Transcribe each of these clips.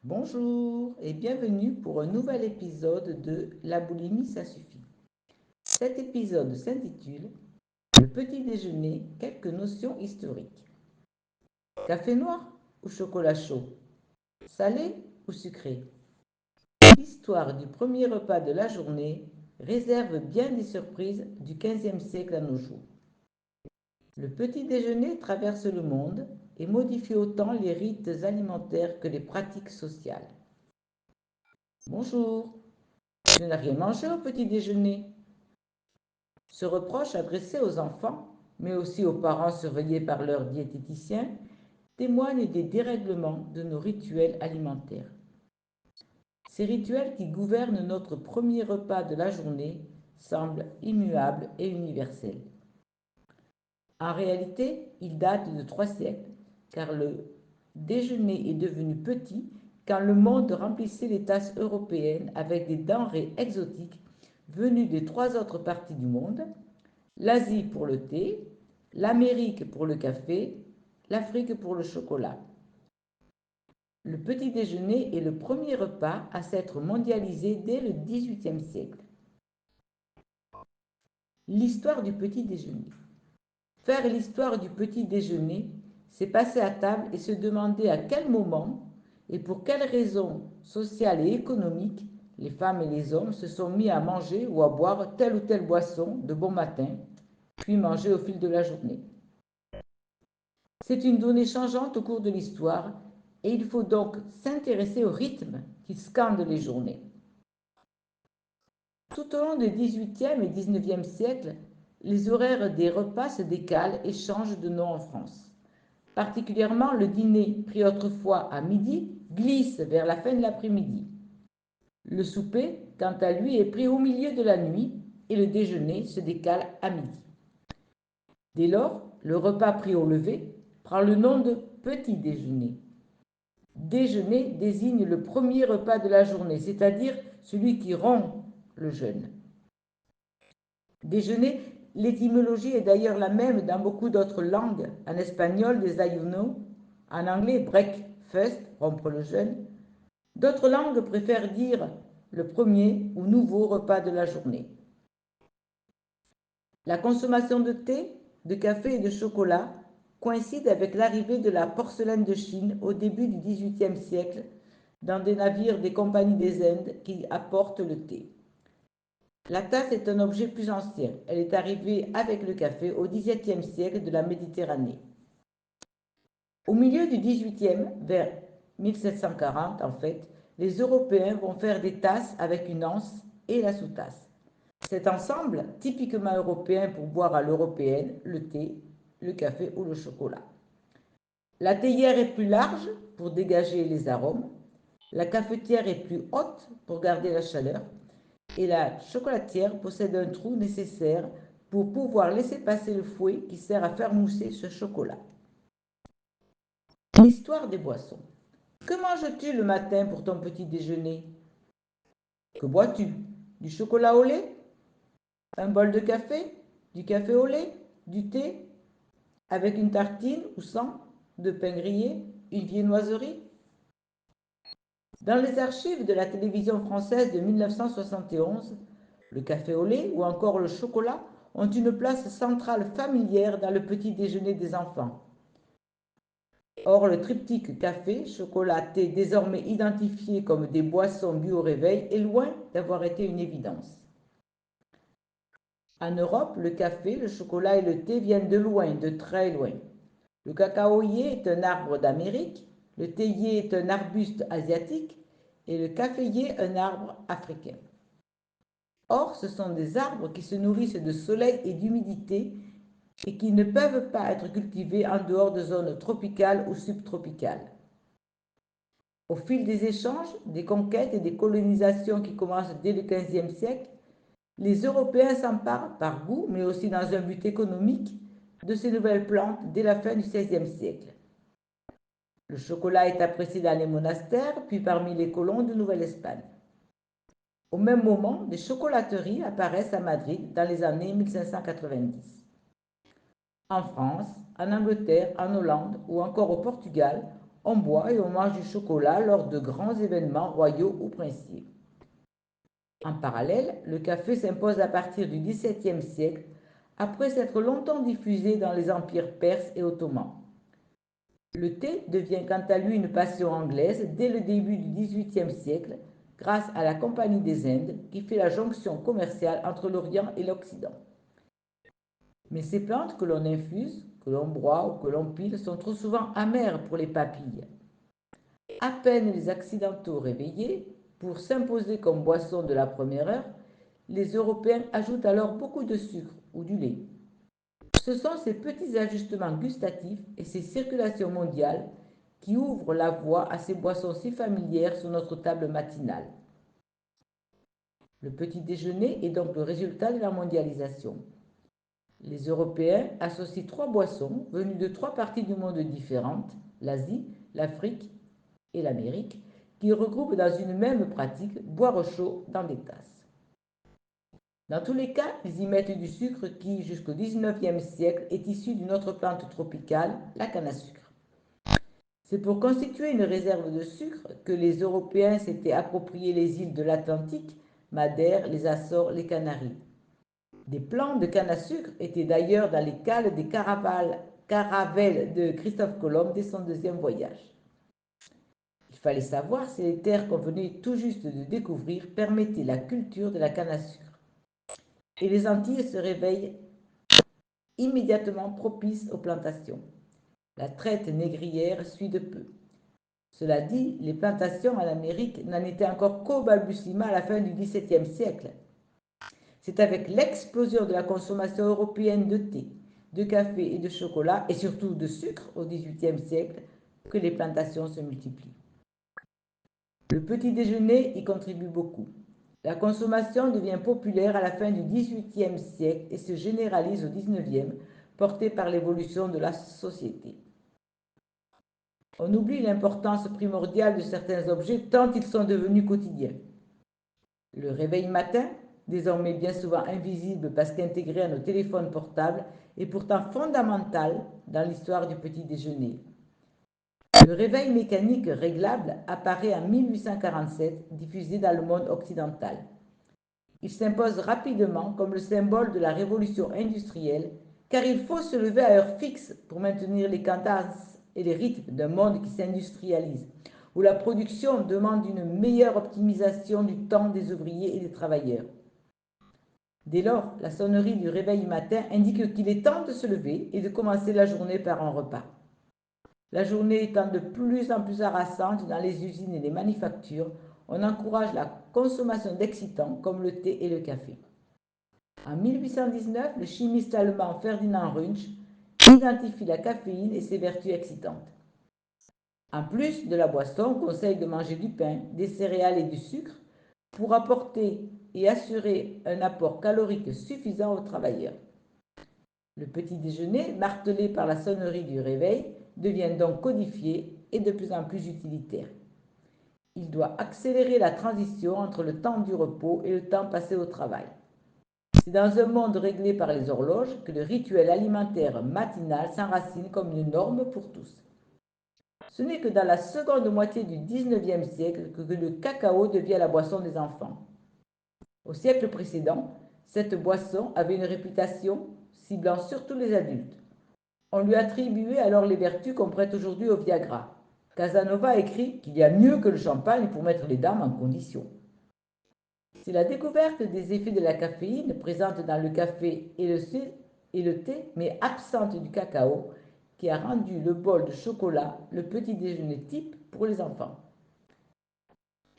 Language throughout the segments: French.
Bonjour et bienvenue pour un nouvel épisode de La boulimie, ça suffit. Cet épisode s'intitule Le petit déjeuner, quelques notions historiques. Café noir ou chocolat chaud? Salé ou sucré? L'histoire du premier repas de la journée réserve bien des surprises du XVe siècle à nos jours. Le petit déjeuner traverse le monde et modifie autant les rites alimentaires que les pratiques sociales. Bonjour, je n'ai rien mangé au petit déjeuner. Ce reproche adressé aux enfants, mais aussi aux parents surveillés par leur diététicien, témoigne des dérèglements de nos rituels alimentaires. Ces rituels qui gouvernent notre premier repas de la journée semblent immuables et universels. En réalité, ils datent de 3 siècles, car le déjeuner est devenu petit quand le monde remplissait les tasses européennes avec des denrées exotiques venues des 3 autres parties du monde, l'Asie pour le thé, l'Amérique pour le café, l'Afrique pour le chocolat. Le petit déjeuner est le premier repas à s'être mondialisé dès le XVIIIe siècle. L'histoire du petit déjeuner. Faire l'histoire du petit déjeuner, c'est passer à table et se demander à quel moment et pour quelles raisons sociales et économiques les femmes et les hommes se sont mis à manger ou à boire telle ou telle boisson de bon matin, puis manger au fil de la journée. C'est une donnée changeante au cours de l'histoire et il faut donc s'intéresser au rythme qui scande les journées. Tout au long du XVIIIe et XIXe siècle, les horaires des repas se décalent et changent de nom en France. Particulièrement, le dîner, pris autrefois à midi, glisse vers la fin de l'après-midi. Le souper, quant à lui, est pris au milieu de la nuit et le déjeuner se décale à midi. Dès lors, le repas pris au lever prend le nom de petit déjeuner. Déjeuner désigne le premier repas de la journée, c'est-à-dire celui qui rompt le jeûne. Déjeuner, l'étymologie est d'ailleurs la même dans beaucoup d'autres langues. En espagnol, desayuno, en anglais, breakfast, rompre le jeûne. D'autres langues préfèrent dire le premier ou nouveau repas de la journée. La consommation de thé, de café et de chocolat coïncide avec l'arrivée de la porcelaine de Chine au début du XVIIIe siècle dans des navires des compagnies des Indes qui apportent le thé. La tasse est un objet plus ancien. Elle est arrivée avec le café au XVIIe siècle de la Méditerranée. Au milieu du XVIIIe, vers 1740 en fait, les Européens vont faire des tasses avec une anse et la sous-tasse. Cet ensemble, typiquement européen pour boire à l'européenne, le thé, le café ou le chocolat. La théière est plus large pour dégager les arômes, la cafetière est plus haute pour garder la chaleur et la chocolatière possède un trou nécessaire pour pouvoir laisser passer le fouet qui sert à faire mousser ce chocolat. L'histoire des boissons. Que manges-tu le matin pour ton petit déjeuner? Que bois-tu? Du chocolat au lait? Un bol de café? Du café au lait? Du thé? Avec une tartine ou sans? De pain grillé? Une viennoiserie? Dans les archives de la télévision française de 1971, le café au lait ou encore le chocolat ont une place centrale familière dans le petit déjeuner des enfants. Or, le triptyque café, chocolat, thé, désormais identifié comme des boissons bues au réveil, est loin d'avoir été une évidence. En Europe, le café, le chocolat et le thé viennent de loin, de très loin. Le cacaoyer est un arbre d'Amérique, le théier est un arbuste asiatique et le caféier un arbre africain. Or, ce sont des arbres qui se nourrissent de soleil et d'humidité et qui ne peuvent pas être cultivés en dehors de zones tropicales ou subtropicales. Au fil des échanges, des conquêtes et des colonisations qui commencent dès le XVe siècle, les Européens s'emparent, par goût, mais aussi dans un but économique, de ces nouvelles plantes dès la fin du XVIe siècle. Le chocolat est apprécié dans les monastères, puis parmi les colons de Nouvelle-Espagne. Au même moment, des chocolateries apparaissent à Madrid dans les années 1590. En France, en Angleterre, en Hollande ou encore au Portugal, On boit et on mange du chocolat lors de grands événements royaux ou princiers. En parallèle, le café s'impose à partir du XVIIe siècle, après s'être longtemps diffusé dans les empires perses et ottomans. Le thé devient quant à lui une passion anglaise dès le début du XVIIIe siècle, grâce à la Compagnie des Indes qui fait la jonction commerciale entre l'Orient et l'Occident. Mais ces plantes que l'on infuse, que l'on broie ou que l'on pile sont trop souvent amères pour les papilles. À peine les accidentaux réveillés, pour s'imposer comme boisson de la première heure, les Européens ajoutent alors beaucoup de sucre ou du lait. Ce sont ces petits ajustements gustatifs et ces circulations mondiales qui ouvrent la voie à ces boissons si familières sur notre table matinale. Le petit déjeuner est donc le résultat de la mondialisation. Les Européens associent trois boissons venues de trois parties du monde différentes, l'Asie, l'Afrique et l'Amérique, qu'ils regroupent dans une même pratique, boire chaud dans des tasses. Dans tous les cas, ils y mettent du sucre qui, jusqu'au XIXe siècle, est issu d'une autre plante tropicale, la canne à sucre. C'est pour constituer une réserve de sucre que les Européens s'étaient approprié les îles de l'Atlantique, Madère, les Açores, les Canaries. Des plants de canne à sucre étaient d'ailleurs dans les cales des caravelles de Christophe Colomb dès son deuxième voyage. Il fallait savoir si les terres qu'on venait tout juste de découvrir permettaient la culture de la canne à sucre. Et les Antilles se réveillent immédiatement propices aux plantations. La traite négrière suit de peu. Cela dit, les plantations en Amérique n'en étaient encore qu'au balbutiement à la fin du XVIIe siècle. C'est avec l'explosion de la consommation européenne de thé, de café et de chocolat, et surtout de sucre au XVIIIe siècle, que les plantations se multiplient. Le petit déjeuner y contribue beaucoup. La consommation devient populaire à la fin du XVIIIe siècle et se généralise au XIXe, portée par l'évolution de la société. On oublie l'importance primordiale de certains objets tant ils sont devenus quotidiens. Le réveil matin, désormais bien souvent invisible parce qu'intégré à nos téléphones portables, est pourtant fondamental dans l'histoire du petit déjeuner. Le réveil mécanique réglable apparaît en 1847, diffusé dans le monde occidental. Il s'impose rapidement comme le symbole de la révolution industrielle, car il faut se lever à heure fixe pour maintenir les cadences et les rythmes d'un monde qui s'industrialise, où la production demande une meilleure optimisation du temps des ouvriers et des travailleurs. Dès lors, la sonnerie du réveil matin indique qu'il est temps de se lever et de commencer la journée par un repas. La journée étant de plus en plus harassante dans les usines et les manufactures, on encourage la consommation d'excitants comme le thé et le café. En 1819, le chimiste allemand Ferdinand Runge identifie la caféine et ses vertus excitantes. En plus de la boisson, on conseille de manger du pain, des céréales et du sucre pour apporter et assurer un apport calorique suffisant aux travailleurs. Le petit déjeuner, martelé par la sonnerie du réveil, devient donc codifié et de plus en plus utilitaire. Il doit accélérer la transition entre le temps du repos et le temps passé au travail. C'est dans un monde réglé par les horloges que le rituel alimentaire matinal s'enracine comme une norme pour tous. Ce n'est que dans la seconde moitié du XIXe siècle que le cacao devient la boisson des enfants. Au siècle précédent, cette boisson avait une réputation ciblant surtout les adultes. On lui attribuait alors les vertus qu'on prête aujourd'hui au Viagra. Casanova écrit qu'il y a mieux que le champagne pour mettre les dames en condition. C'est la découverte des effets de la caféine présente dans le café et le thé, mais absente du cacao, qui a rendu le bol de chocolat le petit déjeuner type pour les enfants.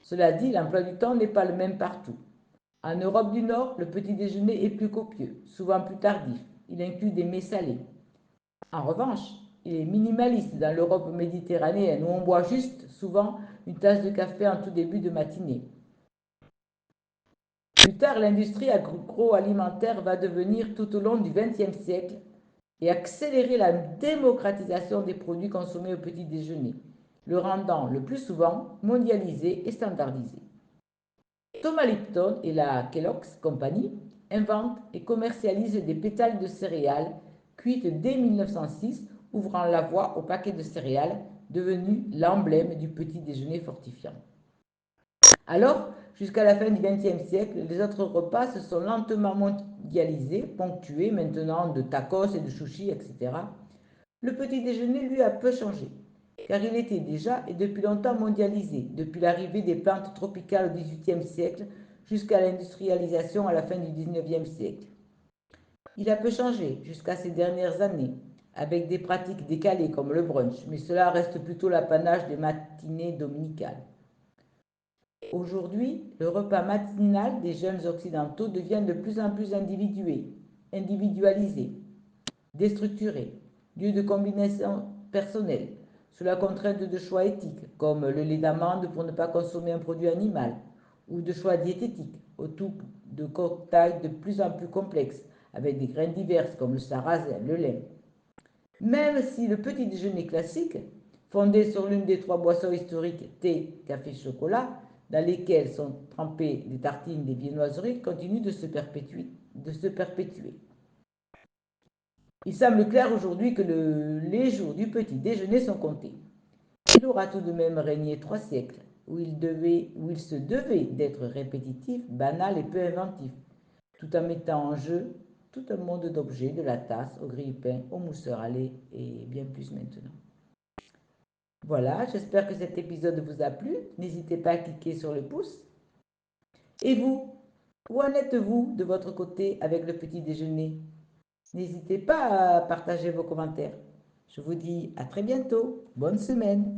Cela dit, l'emploi du temps n'est pas le même partout. En Europe du Nord, le petit déjeuner est plus copieux, souvent plus tardif. Il inclut des mets salés. En revanche, il est minimaliste dans l'Europe méditerranéenne où on boit juste, souvent, une tasse de café en tout début de matinée. Plus tard, l'industrie agroalimentaire va devenir tout au long du XXe siècle et accélérer la démocratisation des produits consommés au petit déjeuner, le rendant le plus souvent mondialisé et standardisé. Thomas Lipton et la Kellogg's Company inventent et commercialisent des pétales de céréales cuites dès 1906, ouvrant la voie aux paquets de céréales devenu l'emblème du petit déjeuner fortifiant. Alors, jusqu'à la fin du XXe siècle, les autres repas se sont lentement mondialisés, ponctués maintenant de tacos et de sushis, etc. Le petit déjeuner, lui, a peu changé, car il était déjà et depuis longtemps mondialisé, depuis l'arrivée des plantes tropicales au XVIIIe siècle jusqu'à l'industrialisation à la fin du XIXe siècle. Il a peu changé jusqu'à ces dernières années, avec des pratiques décalées comme le brunch, mais cela reste plutôt l'apanage des matinées dominicales. Aujourd'hui, le repas matinal des jeunes occidentaux devient de plus en plus individualisé, déstructuré, lieu de combinaison personnelle, sous la contrainte de choix éthiques, comme le lait d'amande pour ne pas consommer un produit animal, ou de choix diététiques, autour de cocktails de plus en plus complexes, avec des graines diverses comme le sarrasin, le lait. Même si le petit déjeuner classique, fondé sur l'une des trois boissons historiques thé, café, chocolat, dans lesquelles sont trempées des tartines, des viennoiseries, continue de se perpétuer. Il semble clair aujourd'hui que les jours du petit déjeuner sont comptés. Il aura tout de même régné 3 siècles, où il se devait d'être répétitif, banal et peu inventif, tout en mettant en jeu tout un monde d'objets, de la tasse au grille-pain, au mousseur à lait et bien plus maintenant. Voilà, j'espère que cet épisode vous a plu. N'hésitez pas à cliquer sur le pouce. Et vous, où en êtes-vous de votre côté avec le petit déjeuner? N'hésitez pas à partager vos commentaires. Je vous dis à très bientôt. Bonne semaine.